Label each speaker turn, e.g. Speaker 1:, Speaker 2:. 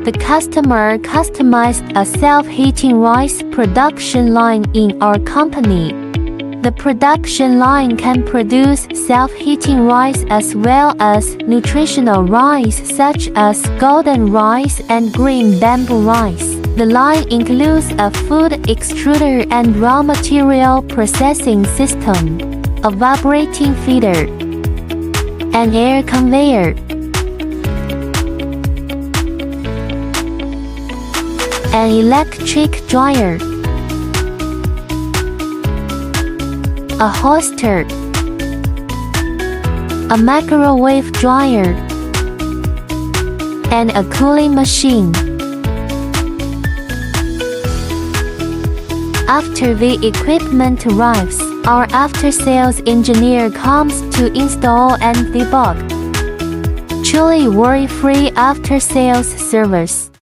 Speaker 1: The customer customized a self-heating rice production line in our company. The production line can produce self-heating rice as well as nutritional rice such as golden rice and green bamboo rice. The line includes a food extruder and raw material processing system, a vibrating feeder, an air conveyor, an electric dryer, a hoister, a microwave dryer, and a cooling machine. After the equipment arrives, our after-sales engineer comes to install and debug. Truly worry-free after-sales service.